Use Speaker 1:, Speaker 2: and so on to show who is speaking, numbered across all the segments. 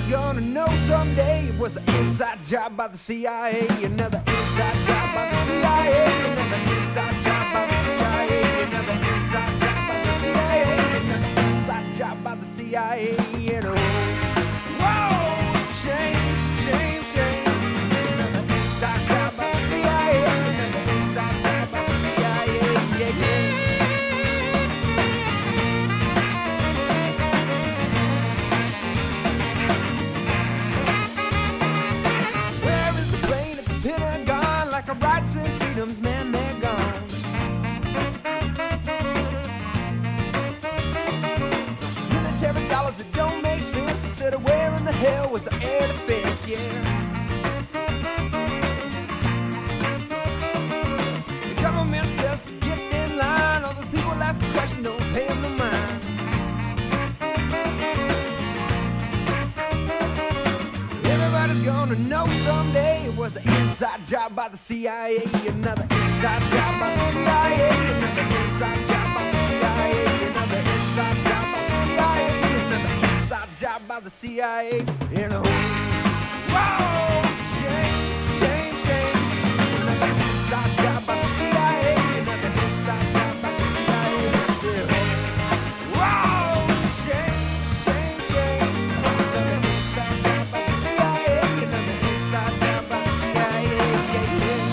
Speaker 1: Everybody's gonna know someday it was an inside job by the CIA. Another inside job by the CIA. Another inside job by the CIA. Another inside job by the CIA. Another inside job by the CIA. You know, whoa, it's a shame, shame, shame. It's another inside job by the CIA. Another inside job by the CIA. Yeah, yeah. Pentagon, like our rights and freedoms, man, they're gone. These military dollars that don't make sense. Instead of where in the hell was the air defense, yeah. The government says to get in line. All those people ask the question, don't pay them no mind. Everybody's gonna know someday it was an inside job by the CIA. Another inside job by the CIA. Another inside job by the CIA. Another inside job by the CIA. Another inside job by the CIA. You know, whoa, shame, shame, shame. It's another inside job by the CIA. Another inside job by the CIA. Whoa, shame, shame, shame. It's another inside job by the CIA. Another inside job by the CIA. Yeah, yeah.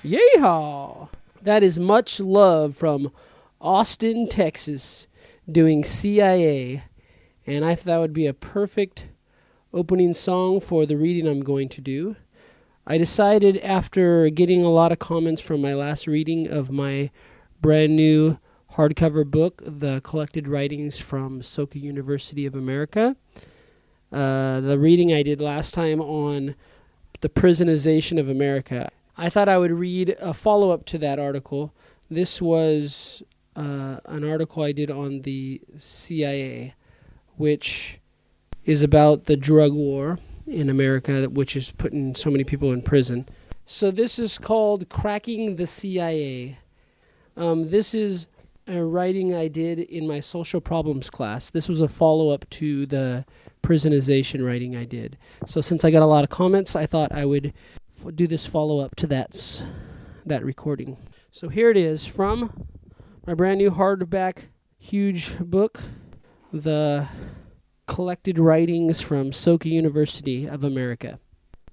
Speaker 2: Yeehaw! That is Much Love from Austin, Texas, doing CIA. And I thought that would be a perfect opening song for the reading I'm going to do. I decided after getting a lot of comments from my last reading of my brand new hardcover book, The Collected Writings from Soka University of America. The reading I did last time on the prisonization of America. I thought I would read a follow-up to that article. This was an article I did on the CIA, which is about the drug war in America, which is putting so many people in prison. So this is called Cracking the CIA. This is a writing I did in my social problems class. This was a follow-up to the prisonization writing I did. So since I got a lot of comments, I thought I would do this follow-up to that recording. So here it is from my brand new hardback huge book, The Collected Writings from Soka University of America.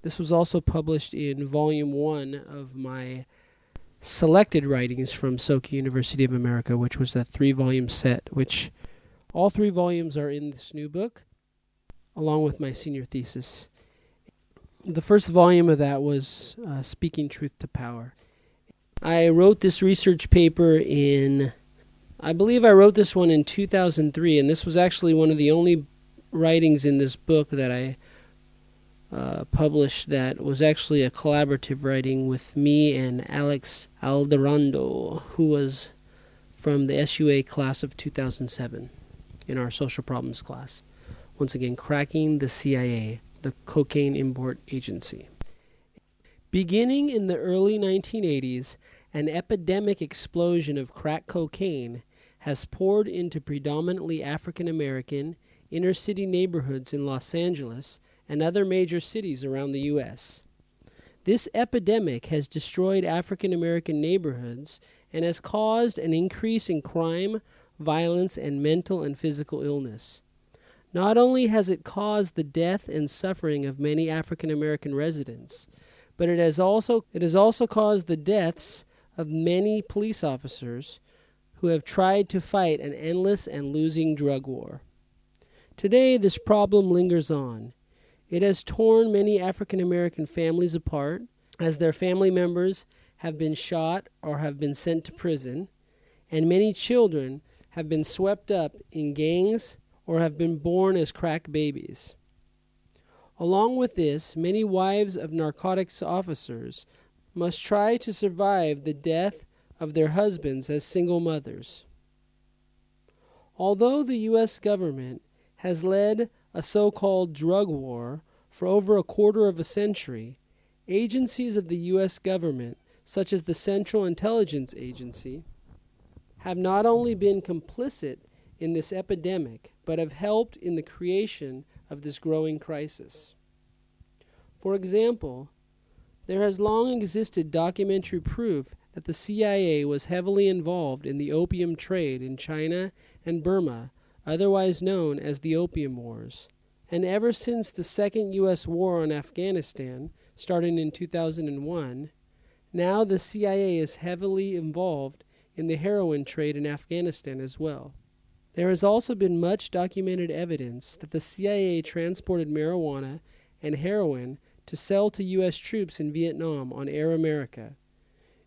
Speaker 2: This was also published in volume 1 of my Selected Writings from Soka University of America, which was a 3-volume set, which all 3 volumes are in this new book, along with my senior thesis. The first volume of that was Speaking Truth to Power. I wrote this research paper I believe I wrote this one in 2003, and this was actually one of the only writings in this book that I published that was actually a collaborative writing with me and Alex Alderando, who was from the SUA class of 2007 in our social problems class. Once again, Cracking the CIA, the cocaine import agency. Beginning in the early 1980s, an epidemic explosion of crack cocaine has poured into predominantly African-American inner-city neighborhoods in Los Angeles and other major cities around the U.S. This epidemic has destroyed African-American neighborhoods and has caused an increase in crime, violence, and mental and physical illness. Not only has it caused the death and suffering of many African-American residents, but it has also caused the deaths of many police officers who have tried to fight an endless and losing drug war. Today, this problem lingers on. It has torn many African-American families apart as their family members have been shot or have been sent to prison, and many children have been swept up in gangs or have been born as crack babies. Along with this, many wives of narcotics officers must try to survive the death of their husbands as single mothers. Although the U.S. government has led a so-called drug war for over a quarter of a century, agencies of the U.S. government, such as the Central Intelligence Agency, have not only been complicit in this epidemic, but have helped in the creation of this growing crisis. For example, there has long existed documentary proof that the CIA was heavily involved in the opium trade in China and Burma, otherwise known as the Opium Wars. And ever since the Second U.S. War on Afghanistan, starting in 2001, now the CIA is heavily involved in the heroin trade in Afghanistan as well. There has also been much documented evidence that the CIA transported marijuana and heroin to sell to U.S. troops in Vietnam on Air America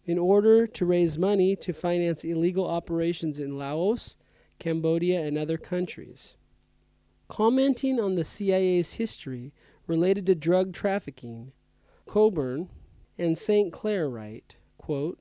Speaker 2: in order to raise money to finance illegal operations in Laos, Cambodia, and other countries. Commenting on the CIA's history related to drug trafficking, Cockburn and St. Clair write, quote,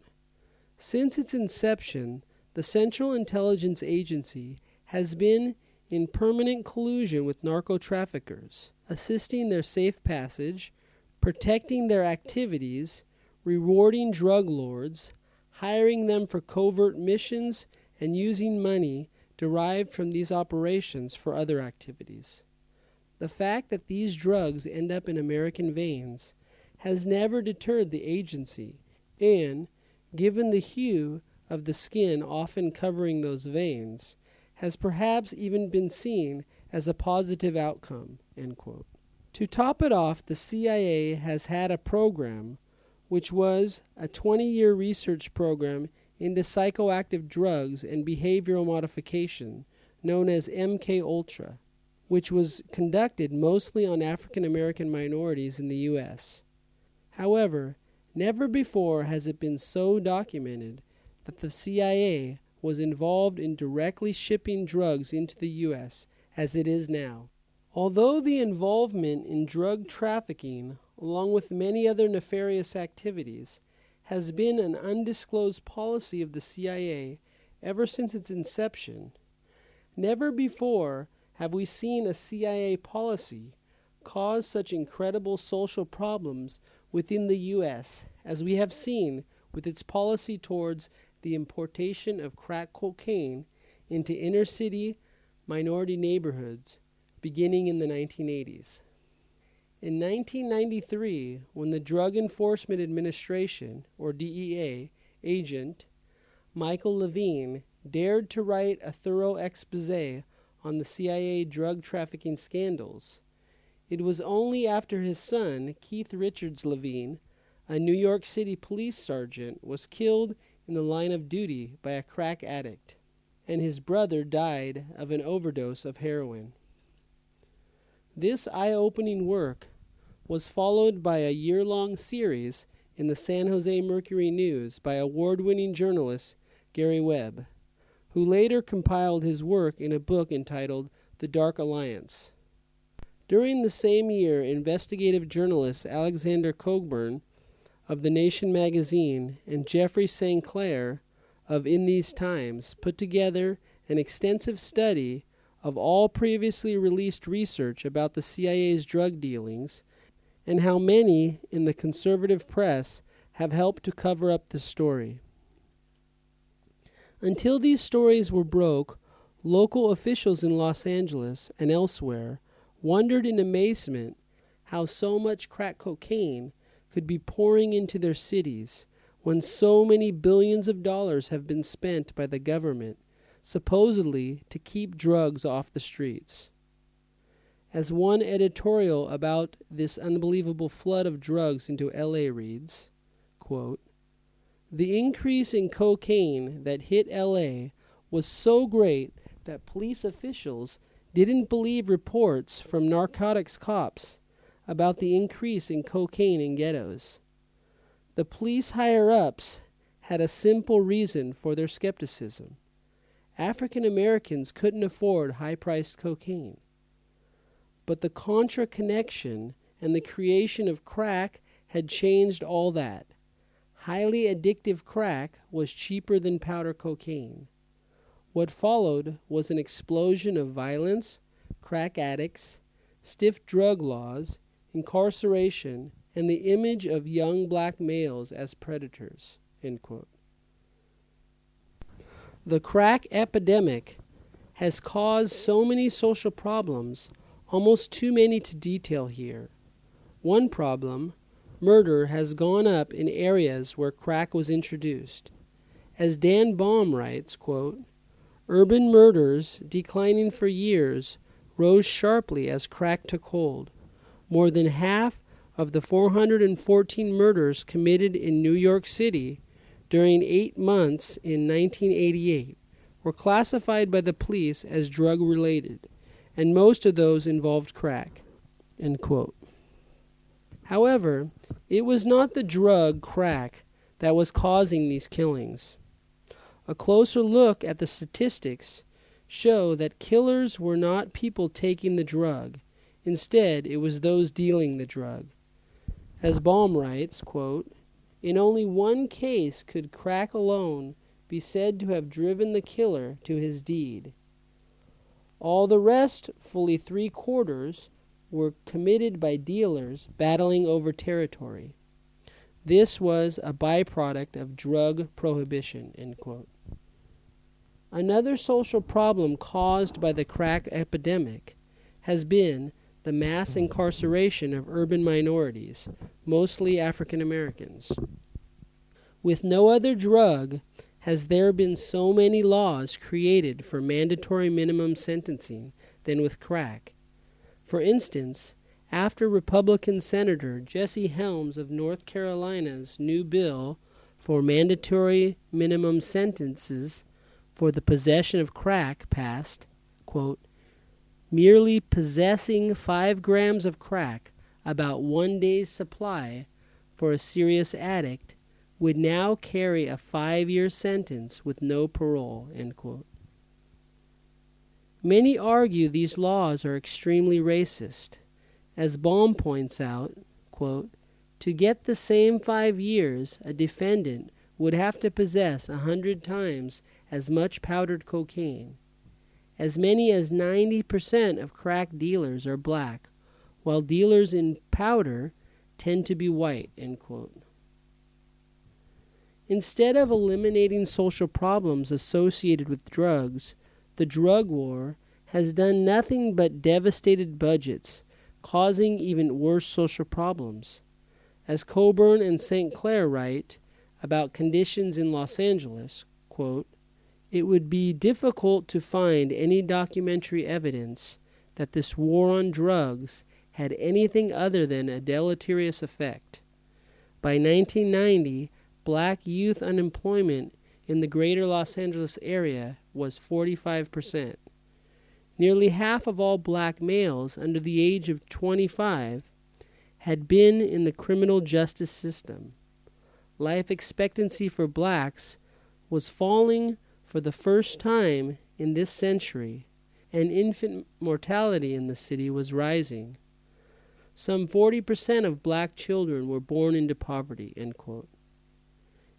Speaker 2: "Since its inception, the Central Intelligence Agency has been in permanent collusion with narco-traffickers, assisting their safe passage, protecting their activities, rewarding drug lords, hiring them for covert missions, and using money derived from these operations for other activities. The fact that these drugs end up in American veins has never deterred the agency, and, given the hue of the skin often covering those veins, has perhaps even been seen as a positive outcome." End quote. To top it off, the CIA has had a program which was a 20-year research program into psychoactive drugs and behavioral modification, known as MK-Ultra, which was conducted mostly on African American minorities in the U.S. However, never before has it been so documented that the CIA was involved in directly shipping drugs into the U.S. as it is now. Although the involvement in drug trafficking, along with many other nefarious activities, has been an undisclosed policy of the CIA ever since its inception, never before have we seen a CIA policy cause such incredible social problems within the U.S. as we have seen with its policy towards the importation of crack cocaine into inner-city minority neighborhoods beginning in the 1980s. In 1993, when the Drug Enforcement Administration, or DEA, agent Michael Levine dared to write a thorough expose on the CIA drug trafficking scandals, it was only after his son, Keith Richards Levine, a New York City police sergeant, was killed in the line of duty by a crack addict, and his brother died of an overdose of heroin. This eye-opening work was followed by a year-long series in the San Jose Mercury News by award-winning journalist Gary Webb, who later compiled his work in a book entitled The Dark Alliance. During the same year, investigative journalists Alexander Cockburn of The Nation magazine and Jeffrey St. Clair of In These Times put together an extensive study of all previously released research about the CIA's drug dealings and how many in the conservative press have helped to cover up the story. Until these stories were broke, local officials in Los Angeles and elsewhere wondered in amazement how so much crack cocaine could be pouring into their cities when so many billions of dollars have been spent by the government supposedly to keep drugs off the streets. As one editorial about this unbelievable flood of drugs into LA reads, quote, "The increase in cocaine that hit LA was so great that police officials didn't believe reports from narcotics cops about the increase in cocaine in ghettos. The police higher-ups had a simple reason for their skepticism. African Americans couldn't afford high-priced cocaine. But the contra connection and the creation of crack had changed all that. Highly addictive crack was cheaper than powder cocaine. What followed was an explosion of violence, crack addicts, stiff drug laws, incarceration, and the image of young black males as predators." End quote. The crack epidemic has caused so many social problems, almost too many to detail here. One problem, murder, has gone up in areas where crack was introduced. As Dan Baum writes, quote, "Urban murders, declining for years, rose sharply as crack took hold. More than half of the 414 murders committed in New York City during 8 months in 1988 were classified by the police as drug-related, and most of those involved crack." End quote. However, it was not the drug crack that was causing these killings. A closer look at the statistics show that killers were not people taking the drug. Instead, it was those dealing the drug. As Baum writes, quote, "In only one case could crack alone be said to have driven the killer to his deed. All the rest, fully 3/4, were committed by dealers battling over territory. This was a byproduct of drug prohibition." End quote. Another social problem caused by the crack epidemic has been the mass incarceration of urban minorities, mostly African Americans. With no other drug has there been so many laws created for mandatory minimum sentencing than with crack. For instance, after Republican Senator Jesse Helms of North Carolina's new bill for mandatory minimum sentences for the possession of crack passed, quote, "Merely possessing 5 grams of crack, about 1 day's supply, for a serious addict, would now carry a 5-year sentence with no parole." End quote. Many argue these laws are extremely racist. As Baum points out, quote, "To get the same 5 years, a defendant would have to possess 100 times as much powdered cocaine. As many as 90% of crack dealers are black, while dealers in powder tend to be white." End quote. Instead of eliminating social problems associated with drugs, the drug war has done nothing but devastated budgets, causing even worse social problems. As Coburn and St. Clair write about conditions in Los Angeles, quote, "It would be difficult to find any documentary evidence that this war on drugs had anything other than a deleterious effect. By 1990, black youth unemployment in the greater Los Angeles area was 45%. Nearly half of all black males under the age of 25 had been in the criminal justice system. Life expectancy for blacks was falling for the first time in this century, and infant mortality in the city was rising. Some 40% of black children were born into poverty." End quote.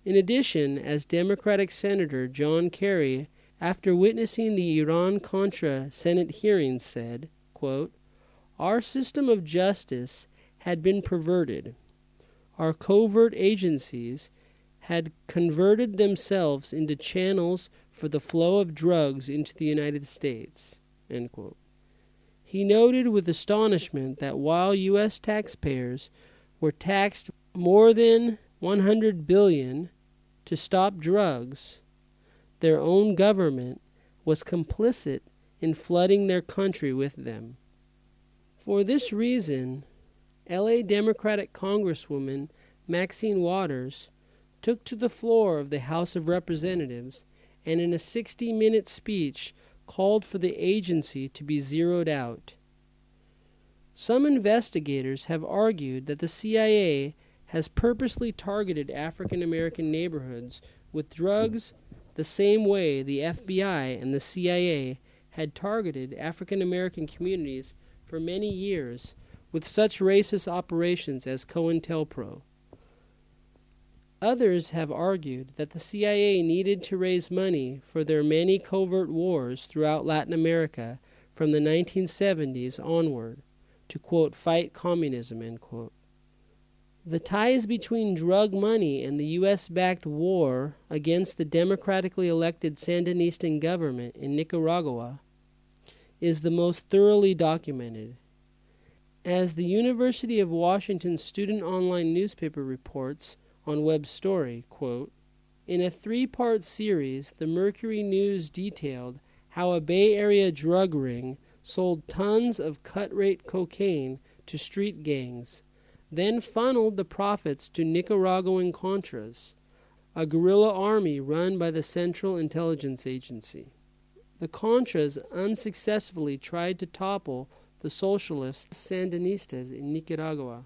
Speaker 2: In addition, as Democratic Senator John Kerry, after witnessing the Iran-Contra Senate hearings, said, quote, "Our system of justice had been perverted. Our covert agencies had converted themselves into channels for the flow of drugs into the United States." End quote. He noted with astonishment that while U.S. taxpayers were taxed more than $100 billion to stop drugs, their own government was complicit in flooding their country with them. For this reason, L.A. Democratic Congresswoman Maxine Waters took to the floor of the House of Representatives and in a 60-minute speech called for the agency to be zeroed out. Some investigators have argued that the CIA has purposely targeted African American neighborhoods with drugs the same way the FBI and the CIA had targeted African American communities for many years with such racist operations as COINTELPRO. Others have argued that the CIA needed to raise money for their many covert wars throughout Latin America from the 1970s onward to, quote, fight communism, end quote. The ties between drug money and the U.S.-backed war against the democratically elected Sandinista government in Nicaragua is the most thoroughly documented. As the University of Washington student online newspaper reports on Web Story, quote, in a 3-part series, the Mercury News detailed how a Bay Area drug ring sold tons of cut-rate cocaine to street gangs, then funneled the profits to Nicaraguan Contras, a guerrilla army run by the Central Intelligence Agency. The Contras unsuccessfully tried to topple the socialist Sandinistas in Nicaragua,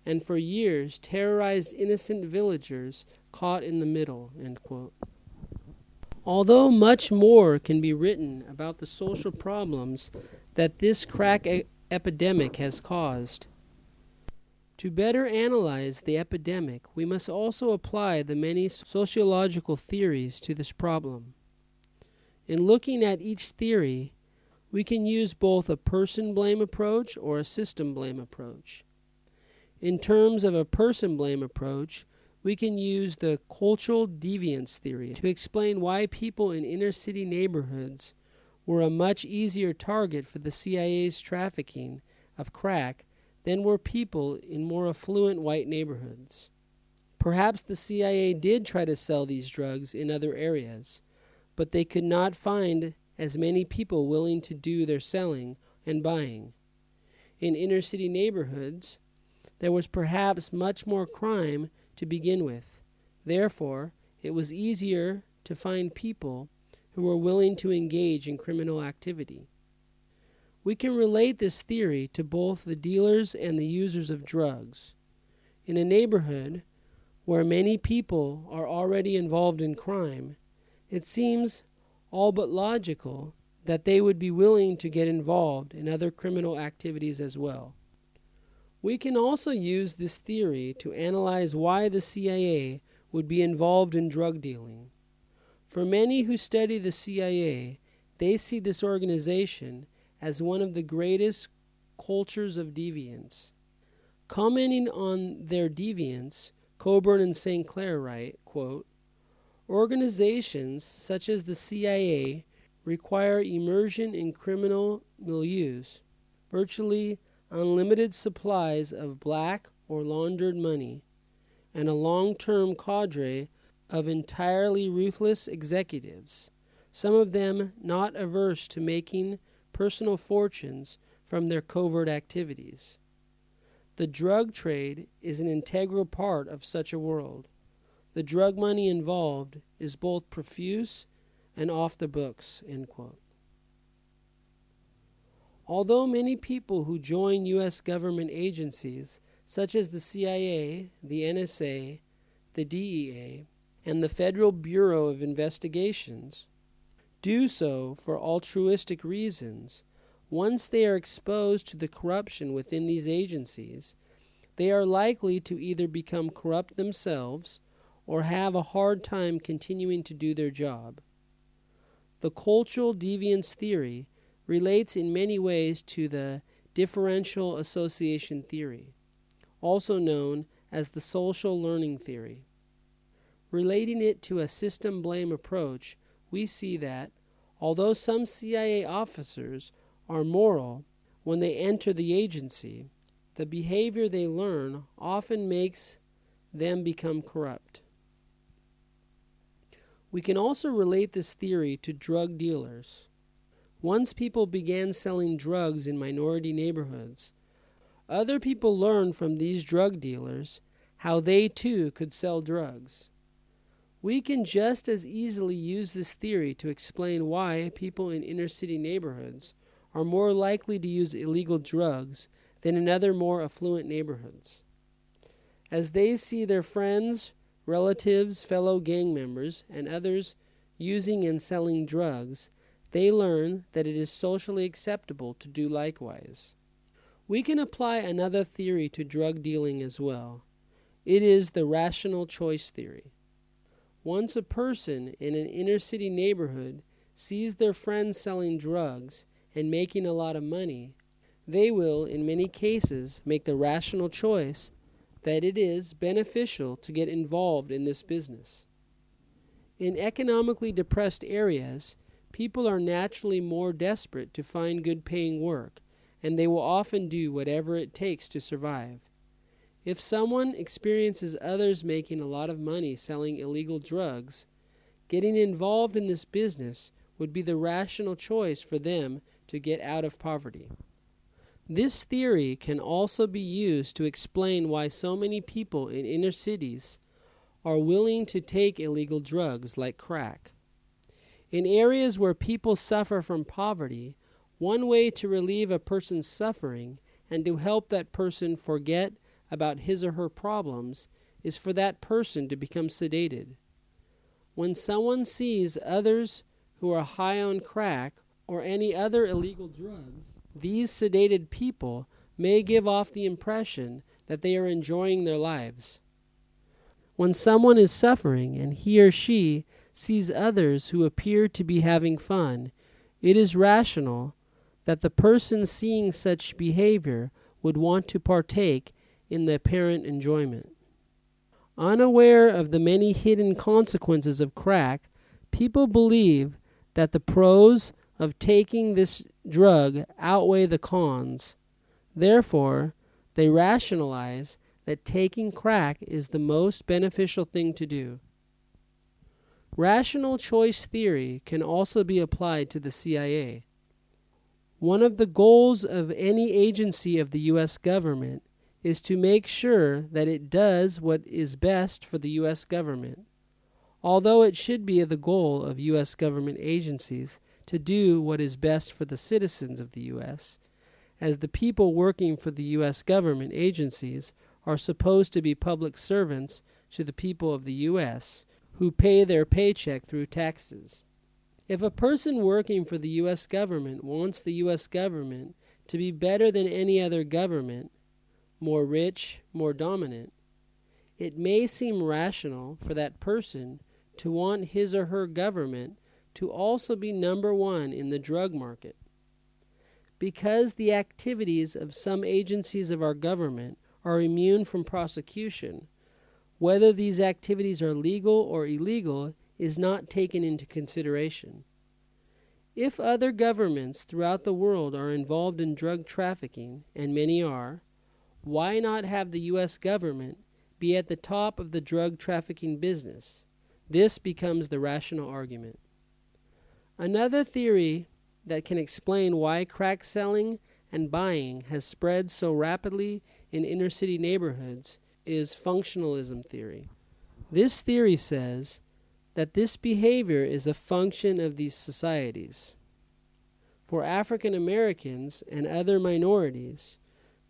Speaker 2: and for years terrorized innocent villagers caught in the middle, end quote. Although much more can be written about the social problems that this crack epidemic has caused, to better analyze the epidemic, we must also apply the many sociological theories to this problem. In looking at each theory, we can use both a person blame approach or a system blame approach. In terms of a person blame approach, we can use the cultural deviance theory to explain why people in inner city neighborhoods were a much easier target for the CIA's trafficking of crack than were people in more affluent white neighborhoods. Perhaps the CIA did try to sell these drugs in other areas, but they could not find as many people willing to do their selling and buying. In inner city neighborhoods, there was perhaps much more crime to begin with. Therefore, it was easier to find people who were willing to engage in criminal activity. We can relate this theory to both the dealers and the users of drugs. In a neighborhood where many people are already involved in crime, it seems all but logical that they would be willing to get involved in other criminal activities as well. We can also use this theory to analyze why the CIA would be involved in drug dealing. For many who study the CIA, they see this organization as one of the greatest cultures of deviance. Commenting on their deviance, Coburn and St. Clair write, quote, organizations such as the CIA require immersion in criminal milieus, virtually unlimited supplies of black or laundered money, and a long-term cadre of entirely ruthless executives, some of them not averse to making personal fortunes from their covert activities. The drug trade is an integral part of such a world. The drug money involved is both profuse and off the books, end quote. Although many people who join U.S. government agencies, such as the CIA, the NSA, the DEA, and the Federal Bureau of Investigations, do so for altruistic reasons, once they are exposed to the corruption within these agencies, they are likely to either become corrupt themselves or have a hard time continuing to do their job. The cultural deviance theory relates in many ways to the differential association theory, also known as the social learning theory. Relating it to a system blame approach, we see that, although some CIA officers are moral when they enter the agency, the behavior they learn often makes them become corrupt. We can also relate this theory to drug dealers. Once people began selling drugs in minority neighborhoods, other people learned from these drug dealers how they too could sell drugs. We can just as easily use this theory to explain why people in inner city neighborhoods are more likely to use illegal drugs than in other more affluent neighborhoods. As they see their friends, relatives, fellow gang members, and others using and selling drugs, they learn that it is socially acceptable to do likewise. We can apply another theory to drug dealing as well. It is the rational choice theory. Once a person in an inner city neighborhood sees their friends selling drugs and making a lot of money, they will, in many cases, make the rational choice that it is beneficial to get involved in this business. In economically depressed areas, people are naturally more desperate to find good-paying work, and they will often do whatever it takes to survive. If someone experiences others making a lot of money selling illegal drugs, getting involved in this business would be the rational choice for them to get out of poverty. This theory can also be used to explain why so many people in inner cities are willing to take illegal drugs like crack. In areas where people suffer from poverty, one way to relieve a person's suffering and to help that person forget about his or her problems is for that person to become sedated. When someone sees others who are high on crack or any other illegal drugs, these sedated people may give off the impression that they are enjoying their lives. When someone is suffering and he or she sees others who appear to be having fun, it is rational that the person seeing such behavior would want to partake in the apparent enjoyment. Unaware of the many hidden consequences of crack, people believe that the pros of taking this drug outweigh the cons. Therefore, they rationalize that taking crack is the most beneficial thing to do. Rational choice theory can also be applied to the CIA. One of the goals of any agency of the U.S. government is to make sure that it does what is best for the U.S. government. Although it should be the goal of U.S. government agencies to do what is best for the citizens of the U.S., as the people working for the U.S. government agencies are supposed to be public servants to the people of the U.S., who pay their paycheck through taxes. If a person working for the U.S. government wants the U.S. government to be better than any other government, more rich, more dominant, it may seem rational for that person to want his or her government to also be number one in the drug market. Because the activities of some agencies of our government are immune from prosecution, whether these activities are legal or illegal is not taken into consideration. If other governments throughout the world are involved in drug trafficking, and many are, why not have the U.S. government be at the top of the drug trafficking business? This becomes the rational argument. Another theory that can explain why crack selling and buying has spread so rapidly in inner city neighborhoods is functionalism theory. This theory says that this behavior is a function of these societies. For African Americans and other minorities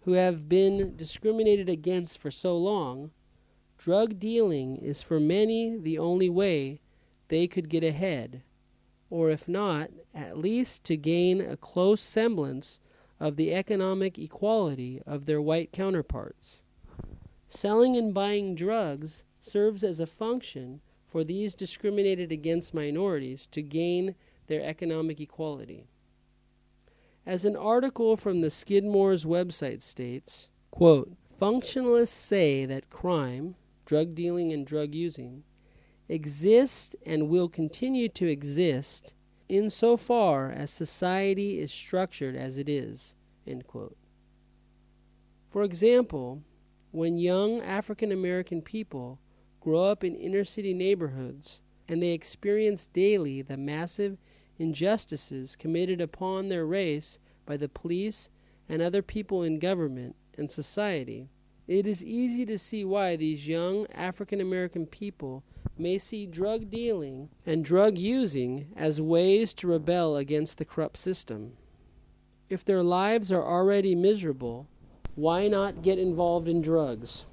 Speaker 2: who have been discriminated against for so long, drug dealing is for many the only way they could get ahead, or if not, at least to gain a close semblance of the economic equality of their white counterparts. Selling and buying drugs serves as a function for these discriminated against minorities to gain their economic equality. As an article from the Skidmore's website states, quote, "Functionalists say that crime, drug dealing and drug using, exist and will continue to exist insofar as society is structured as it is," end quote. For example, when young African American people grow up in inner city neighborhoods and they experience daily the massive injustices committed upon their race by the police and other people in government and society, it is easy to see why these young African American people may see drug dealing and drug using as ways to rebel against the corrupt system. If their lives are already miserable, why not get involved in drugs?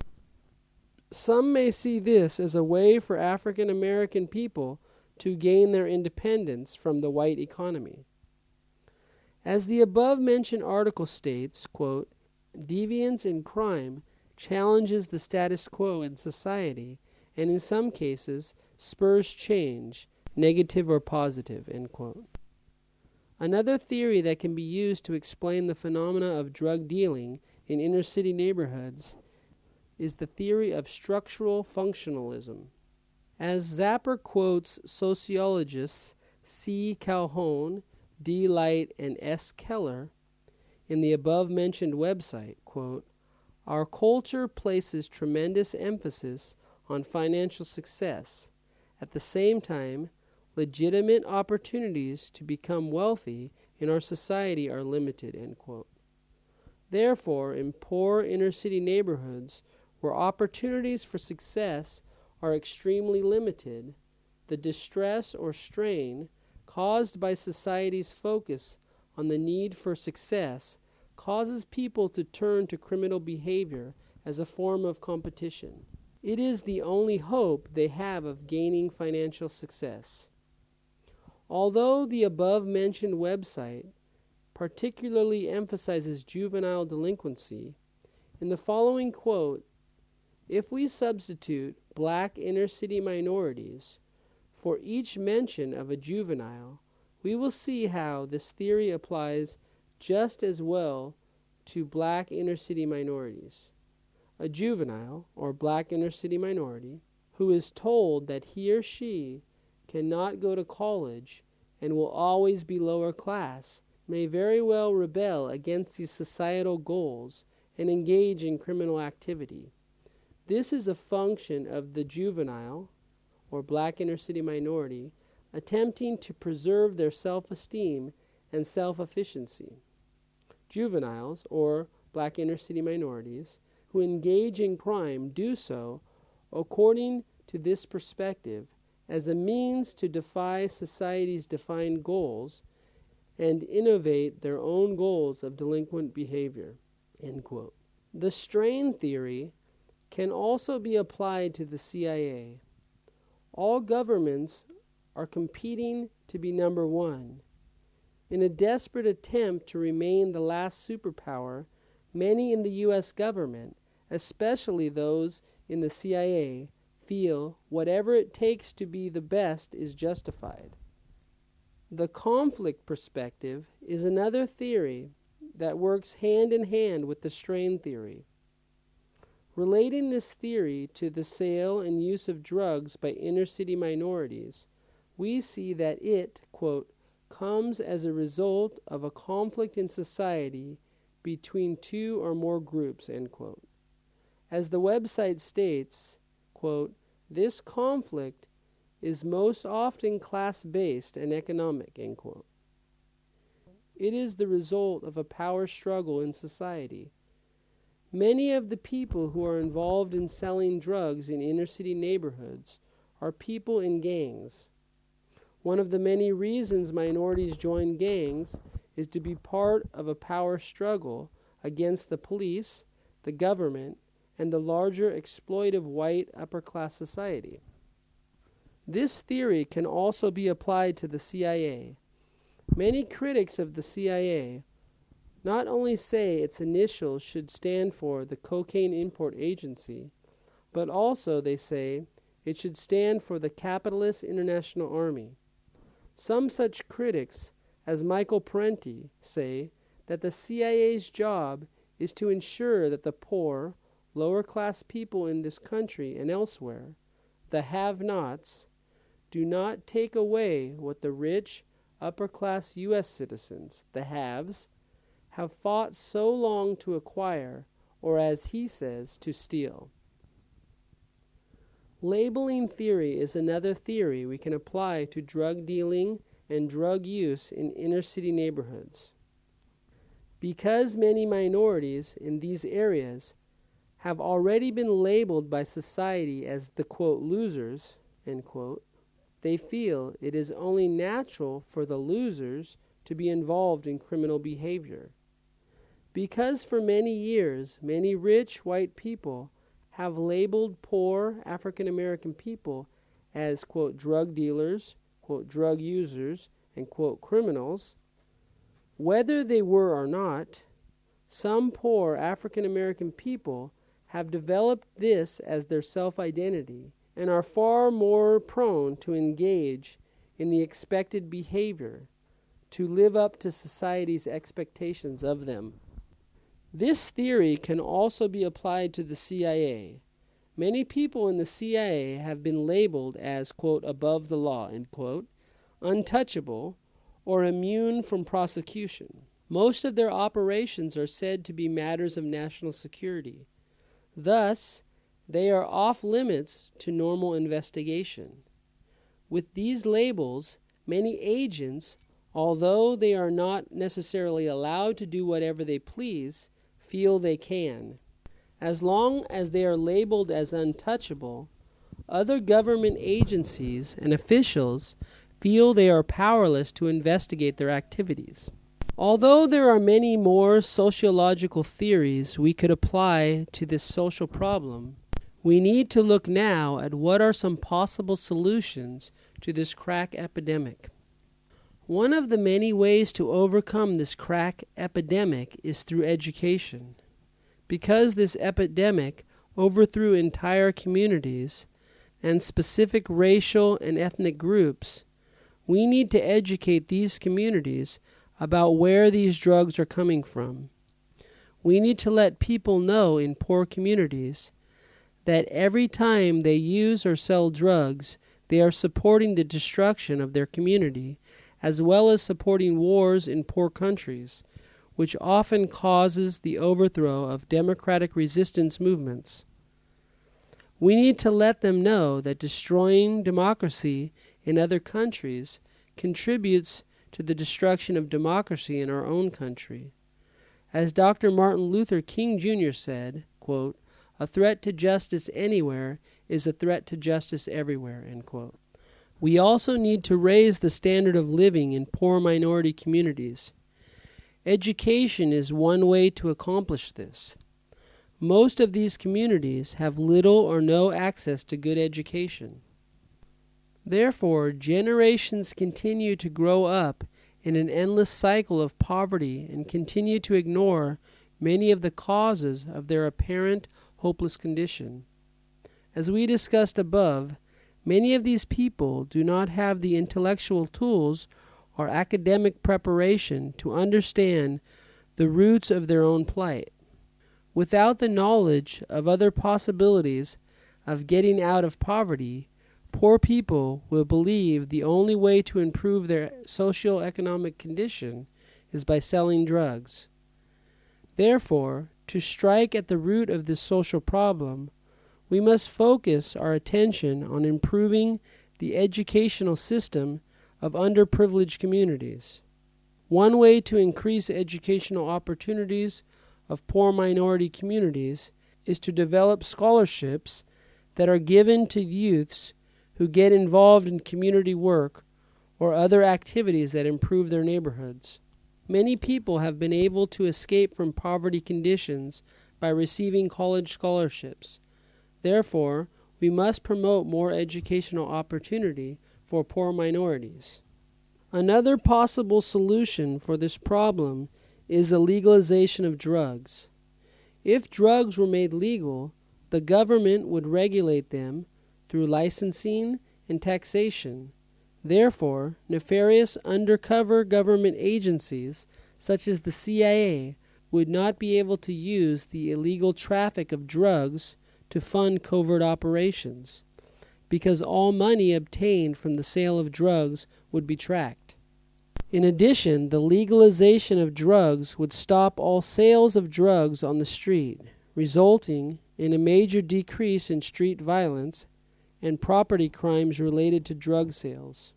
Speaker 2: Some may see this as a way for African American people to gain their independence from the white economy. As the above-mentioned article states, quote, Deviance and crime challenges the status quo in society, and in some cases spurs change, negative or positive." End quote. Another theory that can be used to explain the phenomena of drug dealing in inner city neighborhoods is the theory of structural functionalism. As Zapper quotes sociologists C. Calhoun, D. Light, and S. Keller in the above-mentioned website, quote, "Our culture places tremendous emphasis on financial success. At the same time, legitimate opportunities to become wealthy in our society are limited." End quote. Therefore, in poor inner-city neighborhoods where opportunities for success are extremely limited, the distress or strain caused by society's focus on the need for success causes people to turn to criminal behavior as a form of competition. It is the only hope they have of gaining financial success. Although the above-mentioned website particularly emphasizes juvenile delinquency, in the following quote, if we substitute black inner-city minorities for each mention of a juvenile, we will see how this theory applies just as well to black inner-city minorities. A juvenile, or black inner-city minority, who is told that he or she cannot go to college and will always be lower class, may very well rebel against these societal goals and engage in criminal activity. This is a function of the juvenile, or black inner-city minority, attempting to preserve their self-esteem and self-efficiency. Juveniles, or black inner-city minorities, who engage in crime do so, according to this perspective, as a means to defy society's defined goals and innovate their own goals of delinquent behavior." End quote. The strain theory can also be applied to the CIA. All governments are competing to be number one. In a desperate attempt to remain the last superpower, many in the U.S. government, especially those in the CIA, feel whatever it takes to be the best is justified. The conflict perspective is another theory that works hand in hand with the strain theory. Relating this theory to the sale and use of drugs by inner-city minorities, we see that it, quote, "comes as a result of a conflict in society between two or more groups," end quote. As the website states, quote, "this conflict is most often class-based and economic," end quote. It is the result of a power struggle in society. Many of the people who are involved in selling drugs in inner-city neighborhoods are people in gangs. One of the many reasons minorities join gangs is to be part of a power struggle against the police, the government, and the larger exploitive white upper-class society. This theory can also be applied to the CIA. Many critics of the CIA not only say its initials should stand for the Cocaine Import Agency, but also they say it should stand for the Capitalist International Army. Some such critics, as Michael Parenti, say that the CIA's job is to ensure that the poor, lower-class people in this country and elsewhere, the have-nots, do not take away what the rich, upper-class U.S. citizens, the haves, have fought so long to acquire, or as he says, to steal. Labeling theory is another theory we can apply to drug dealing and drug use in inner-city neighborhoods. Because many minorities in these areas have already been labeled by society as the, quote, losers, end quote, they feel it is only natural for the losers to be involved in criminal behavior. Because for many years, many rich white people have labeled poor African American people as, quote, drug dealers, quote, drug users, and, quote, criminals, whether they were or not, Some poor African American people have developed this as their self-identity and are far more prone to engage in the expected behavior to live up to society's expectations of them. This theory can also be applied to the CIA. Many people in the CIA have been labeled as, quote, above the law, end quote, untouchable, or immune from prosecution. Most of their operations are said to be matters of national security. Thus, they are off limits to normal investigation. With these labels, many agents, although they are not necessarily allowed to do whatever they please, feel they can. As long as they are labeled as untouchable, other government agencies and officials feel they are powerless to investigate their activities. Although there are many more sociological theories we could apply to this social problem, we need to look now at what are some possible solutions to this crack epidemic. One of the many ways to overcome this crack epidemic is through education. Because this epidemic overthrew entire communities and specific racial and ethnic groups, we need to educate these communities about where these drugs are coming from. We need to let people know in poor communities that every time they use or sell drugs, they are supporting the destruction of their community, as well as supporting wars in poor countries, which often causes the overthrow of democratic resistance movements. We need to let them know that destroying democracy in other countries contributes to the destruction of democracy in our own country. As Dr. Martin Luther King Jr. said, quote, "A threat to justice anywhere is a threat to justice everywhere," end quote. We also need to raise the standard of living in poor minority communities. Education is one way to accomplish this. Most of these communities have little or no access to good education. Therefore, generations continue to grow up in an endless cycle of poverty and continue to ignore many of the causes of their apparent hopeless condition. As we discussed above, many of these people do not have the intellectual tools or academic preparation to understand the roots of their own plight. Without the knowledge of other possibilities of getting out of poverty, poor people will believe the only way to improve their socio-economic condition is by selling drugs. Therefore, to strike at the root of this social problem, we must focus our attention on improving the educational system of underprivileged communities. One way to increase educational opportunities of poor minority communities is to develop scholarships that are given to youths who get involved in community work or other activities that improve their neighborhoods. Many people have been able to escape from poverty conditions by receiving college scholarships. Therefore, we must promote more educational opportunity for poor minorities. Another possible solution for this problem is the legalization of drugs. If drugs were made legal, the government would regulate them through licensing and taxation. Therefore, nefarious undercover government agencies such as the CIA would not be able to use the illegal traffic of drugs to fund covert operations, because all money obtained from the sale of drugs would be tracked. In addition, the legalization of drugs would stop all sales of drugs on the street, resulting in a major decrease in street violence and property crimes related to drug sales.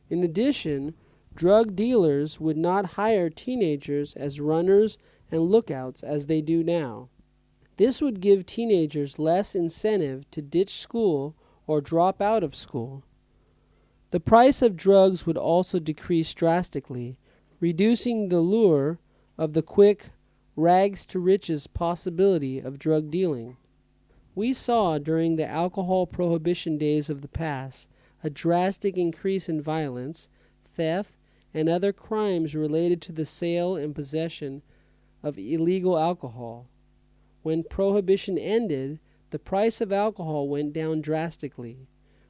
Speaker 2: In addition, drug dealers would not hire teenagers as runners and lookouts as they do now. This would give teenagers less incentive to ditch school or drop out of school. The price of drugs would also decrease drastically, reducing the lure of the quick rags to riches possibility of drug dealing. We saw during the alcohol prohibition days of the past a drastic increase in violence, theft, and other crimes related to the sale and possession of illegal alcohol. When prohibition ended, the price of alcohol went down drastically,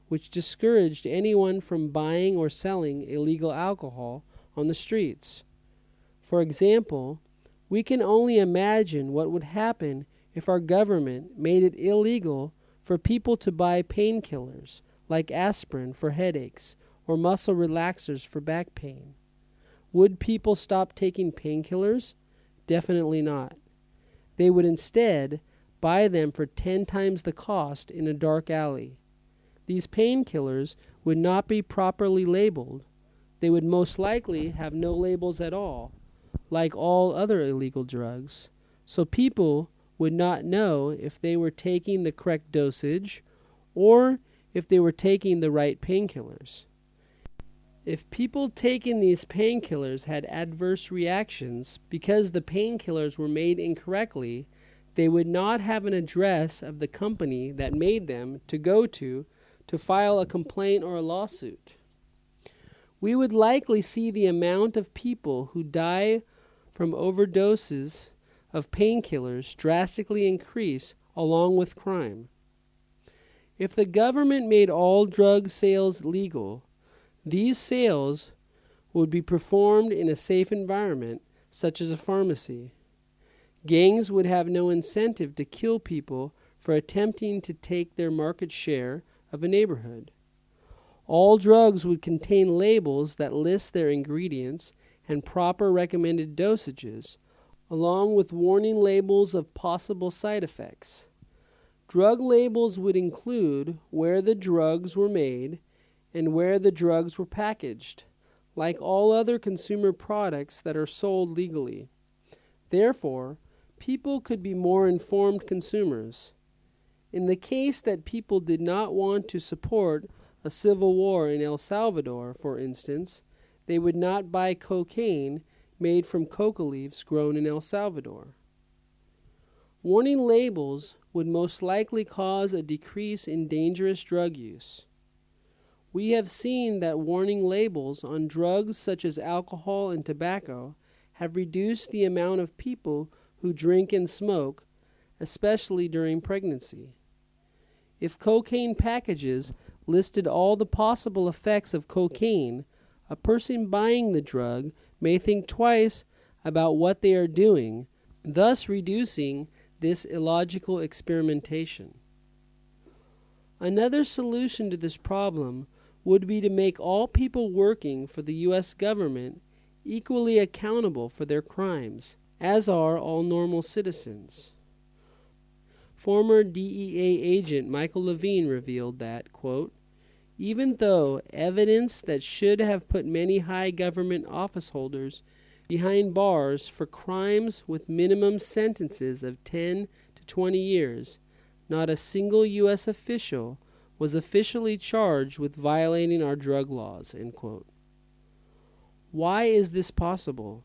Speaker 2: which discouraged anyone from buying or selling illegal alcohol on the streets. For example, we can only imagine what would happen if our government made it illegal for people to buy painkillers like aspirin for headaches or muscle relaxers for back pain. Would people stop taking painkillers? Definitely not. They would instead buy them for 10 times the cost in a dark alley. These painkillers would not be properly labeled. They would most likely have no labels at all, like all other illegal drugs. So people would not know if they were taking the correct dosage or if they were taking the right painkillers. If people taking these painkillers had adverse reactions because the painkillers were made incorrectly, they would not have an address of the company that made them to go to file a complaint or a lawsuit. We would likely see the amount of people who die from overdoses of painkillers drastically increase along with crime. If the government made all drug sales legal, these sales would be performed in a safe environment, such as a pharmacy. Gangs would have no incentive to kill people for attempting to take their market share of a neighborhood. All drugs would contain labels that list their ingredients and proper recommended dosages, along with warning labels of possible side effects. Drug labels would include where the drugs were made and where the drugs were packaged, like all other consumer products that are sold legally. Therefore, people could be more informed consumers. In the case that people did not want to support a civil war in El Salvador, for instance, they would not buy cocaine made from coca leaves grown in El Salvador. Warning labels would most likely cause a decrease in dangerous drug use. We have seen that warning labels on drugs such as alcohol and tobacco have reduced the amount of people who drink and smoke, especially during pregnancy. If cocaine packages listed all the possible effects of cocaine, a person buying the drug may think twice about what they are doing, thus reducing this illogical experimentation. Another solution to this problem would be to make all people working for the U.S. government equally accountable for their crimes, as are all normal citizens. Former DEA agent Michael Levine revealed that, quote, even though evidence that should have put many high government office holders behind bars for crimes with minimum sentences of 10 to 20 years, not a single U.S. official was officially charged with violating our drug laws, end quote. Why is this possible?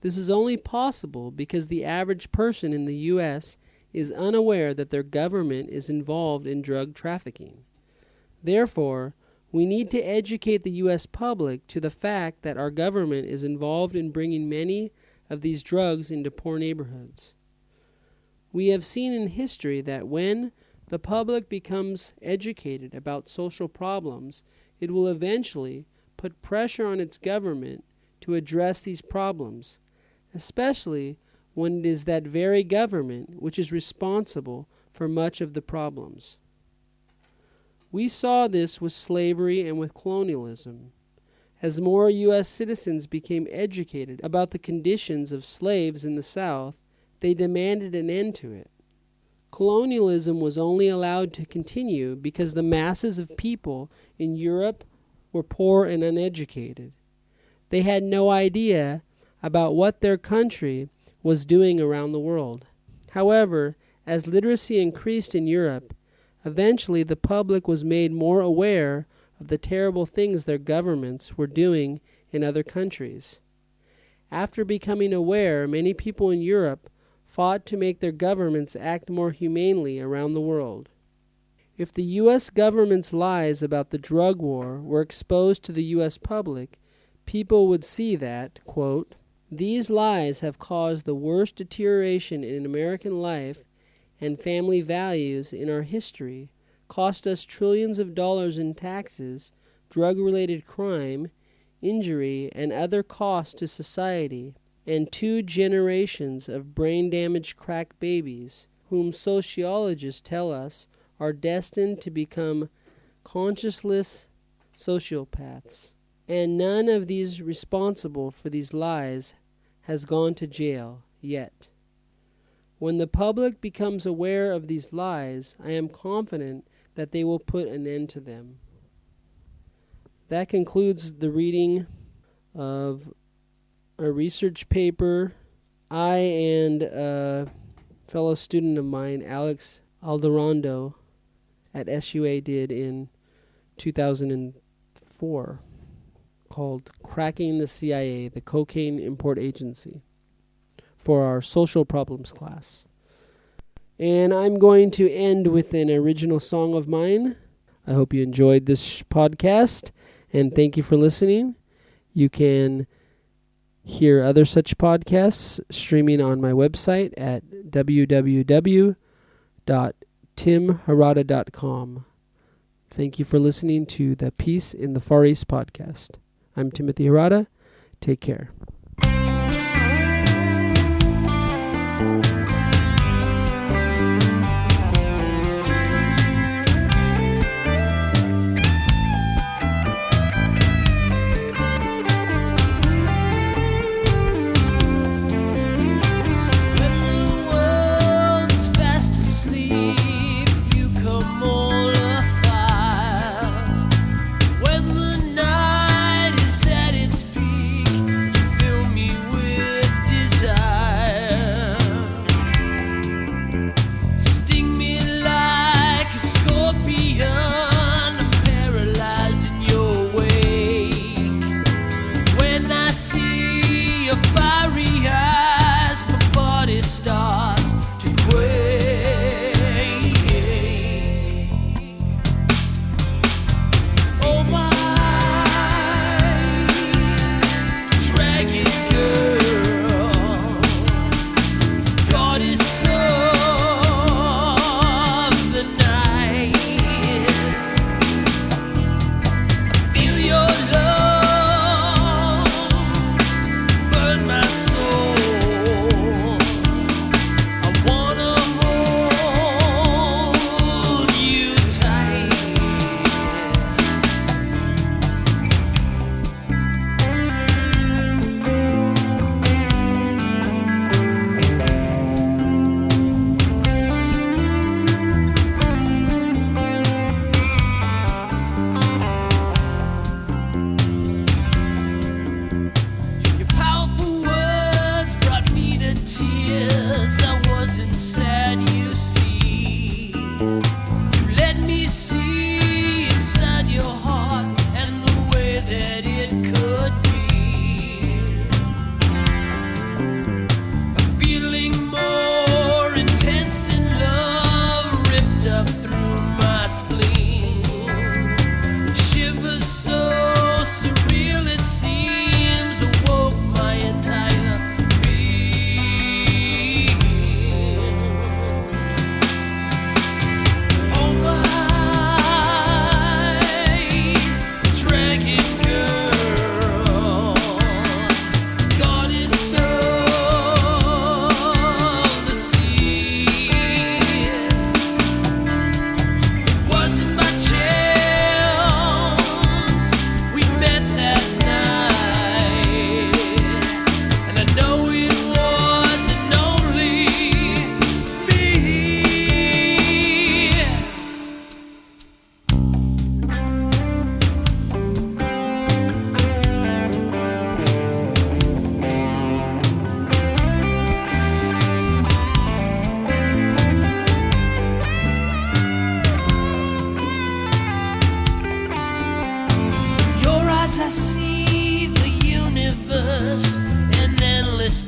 Speaker 2: This is only possible because the average person in the U.S. is unaware that their government is involved in drug trafficking. Therefore, we need to educate the U.S. public to the fact that our government is involved in bringing many of these drugs into poor neighborhoods. We have seen in history that when the public becomes educated about social problems, it will eventually put pressure on its government to address these problems, especially when it is that very government which is responsible for much of the problems. We saw this with slavery and with colonialism. As more U.S. citizens became educated about the conditions of slaves in the South, they demanded an end to it. Colonialism was only allowed to continue because the masses of people in Europe were poor and uneducated. They had no idea about what their country was doing around the world. However, as literacy increased in Europe, eventually the public was made more aware of the terrible things their governments were doing in other countries. After becoming aware, many people in Europe fought to make their governments act more humanely around the world. If the U.S. government's lies about the drug war were exposed to the U.S. public, people would see that, quote, These lies have caused the worst deterioration in American life and family values in our history, cost us trillions of dollars in taxes, drug-related crime, injury, and other costs to society, and 2 generations of brain-damaged crack babies, whom sociologists tell us are destined to become conscienceless sociopaths. And none of these responsible for these lies has gone to jail yet. When the public becomes aware of these lies, I am confident that they will put an end to them. That concludes the reading of a research paper I and a fellow student of mine, Alex Aldarondo, at SUA did in 2004, called Cracking the CIA, the Cocaine Import Agency, for our social problems class. And I'm going to end with an original song of mine. I hope you enjoyed this podcast, and thank you for listening. You can hear other such podcasts streaming on my website at www.timharada.com. Thank you for listening to the Peace in the Far East podcast. I'm Timothy Harada. Take care.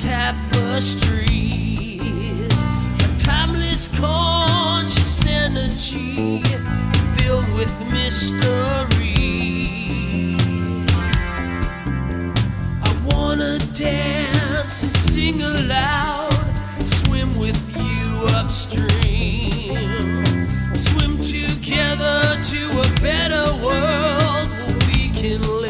Speaker 1: tapestries, a timeless conscious energy filled with mystery. I wanna dance sing aloud, swim with you upstream, swim together to a better world where we can live.